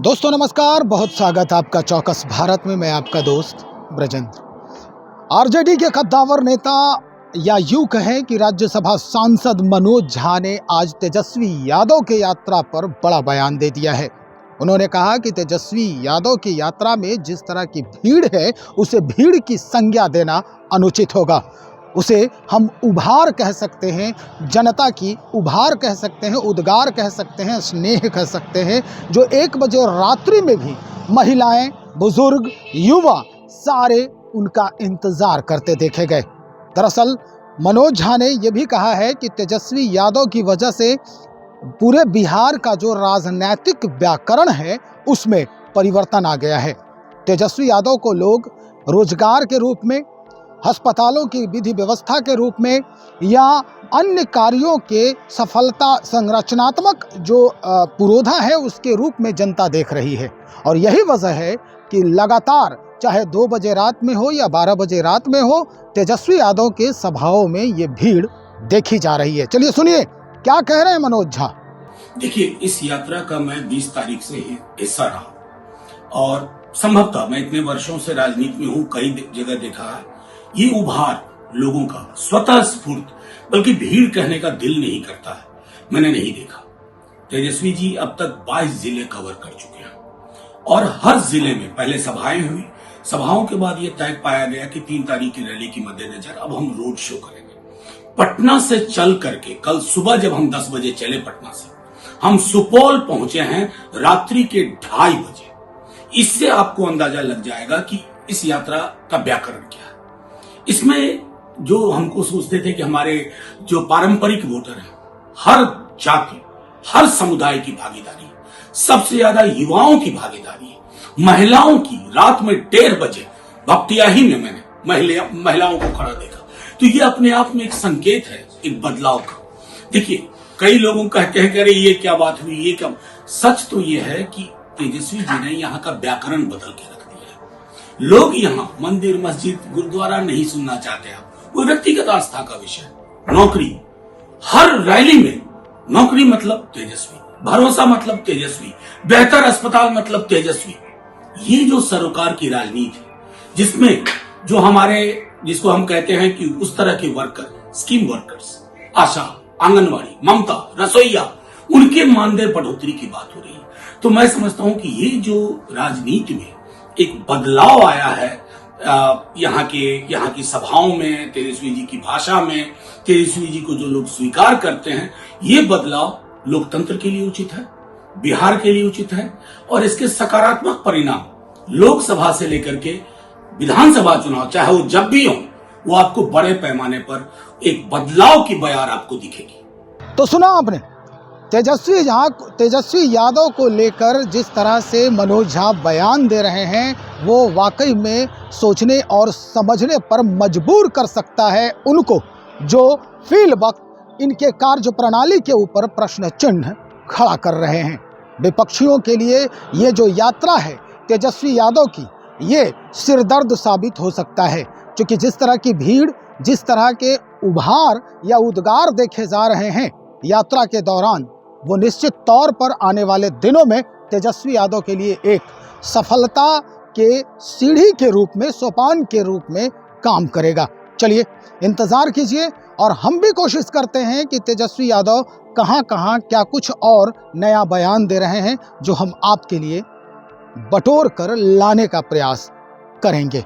दोस्तों नमस्कार, बहुत स्वागत आपका चौकस भारत में। मैं आपका दोस्त ब्रजेंद्र। आरजेडी के कद्दावर नेता या यूं कहें कि राज्यसभा सांसद मनोज झा ने आज तेजस्वी यादव के यात्रा पर बड़ा बयान दे दिया है। उन्होंने कहा कि तेजस्वी यादव की यात्रा में जिस तरह की भीड़ है उसे भीड़ की संज्ञा देना अनुचित होगा। उसे हम उभार कह सकते हैं, जनता की उभार कह सकते हैं, उद्गार कह सकते हैं, स्नेह कह सकते हैं, जो 1 बजे रात्रि में भी महिलाएं, बुजुर्ग, युवा सारे उनका इंतज़ार करते देखे गए। दरअसल मनोज झा ने यह भी कहा है कि तेजस्वी यादव की वजह से पूरे बिहार का जो राजनीतिक व्याकरण है उसमें परिवर्तन आ गया है। तेजस्वी यादव को लोग रोजगार के रूप में, अस्पतालों की विधि व्यवस्था के रूप में या अन्य कार्यों के सफलता संरचनात्मक जो पुरोधा है उसके रूप में जनता देख रही है। और यही वजह है कि लगातार चाहे 2 बजे रात में हो या 12 बजे रात में हो, तेजस्वी यादव के सभाओं में ये भीड़ देखी जा रही है। चलिए सुनिए क्या कह रहे हैं मनोज झा। देखिए, इस यात्रा का मैं 20 तारीख से हिस्सा रहा और संभवतः मैं इतने वर्षों से राजनीति में हूँ, कई जगह देखा है ये उभार लोगों का स्वतः स्फूर्त, बल्कि भीड़ कहने का दिल नहीं करता है, मैंने नहीं देखा। तेजस्वी जी अब तक 22 जिले कवर कर चुके हैं और हर जिले में पहले सभाएं हुई, सभाओं के बाद ये तय पाया गया कि 3 तारीख की रैली के मद्देनजर अब हम रोड शो करेंगे। पटना से चल करके कल सुबह जब हम 10 बजे चले पटना से, हम सुपौल पहुंचे हैं रात्रि के 2:30 बजे। इससे आपको अंदाजा लग जाएगा कि इस यात्रा का व्याकरण क्या है। इसमें जो हमको सोचते थे कि हमारे जो पारंपरिक वोटर हैं, हर जाति, हर समुदाय की भागीदारी, सबसे ज्यादा युवाओं की भागीदारी है, महिलाओं की। रात में 1:30 बजे भपटियाही में मैंने महिलाओं को खड़ा देखा, तो ये अपने आप में एक संकेत है एक बदलाव का। देखिए, कई लोगों कहते हैं कि अरे ये क्या बात हुई, ये क्या। सच तो ये है कि तेजस्वी जी ने यहाँ का व्याकरण बदल के रख दिया है। लोग यहाँ मंदिर, मस्जिद, गुरुद्वारा नहीं सुनना चाहते हैं, वो व्यक्तिगत आस्था का विषय। नौकरी, हर रैली में नौकरी मतलब तेजस्वी, भरोसा मतलब तेजस्वी, बेहतर अस्पताल मतलब तेजस्वी। ये जो सरोकार की राजनीति है, जिसमें जो हमारे, जिसको हम कहते हैं कि उस तरह के वर्कर, स्कीम वर्कर्स, आशा, आंगनवाड़ी, ममता, रसोईया, उनके मानदेय बढ़ोतरी की बात हो रही है। तो मैं समझता हूं कि ये जो राजनीति में एक बदलाव आया है, यहाँ की सभाओं में, तेजस्वी जी की भाषा में, तेजस्वी जी को जो लोग स्वीकार करते हैं, ये बदलाव लोकतंत्र के लिए उचित है, बिहार के लिए उचित है और इसके सकारात्मक परिणाम लोकसभा से लेकर के विधानसभा चुनाव, चाहे वो जब भी हो, वो आपको बड़े पैमाने पर एक बदलाव की बयार आपको दिखेगी। तो सुना आपने तेजस्वी यादव को लेकर जिस तरह से मनोज झा बयान दे रहे हैं, वो वाकई में सोचने और समझने पर मजबूर कर सकता है उनको जो फील वक्त इनके कार्य प्रणाली के ऊपर प्रश्न चिन्ह खड़ा कर रहे हैं। विपक्षियों के लिए ये जो यात्रा है तेजस्वी यादव की, ये सिरदर्द साबित हो सकता है, क्योंकि जिस तरह की भीड़, जिस तरह के उभार या उद्गार देखे जा रहे हैं यात्रा के दौरान, वो निश्चित तौर पर आने वाले दिनों में तेजस्वी यादव के लिए एक सफलता के सीढ़ी के रूप में, सोपान के रूप में काम करेगा। चलिए इंतज़ार कीजिए और हम भी कोशिश करते हैं कि तेजस्वी यादव कहाँ कहाँ क्या कुछ और नया बयान दे रहे हैं, जो हम आपके लिए बटोर कर लाने का प्रयास करेंगे।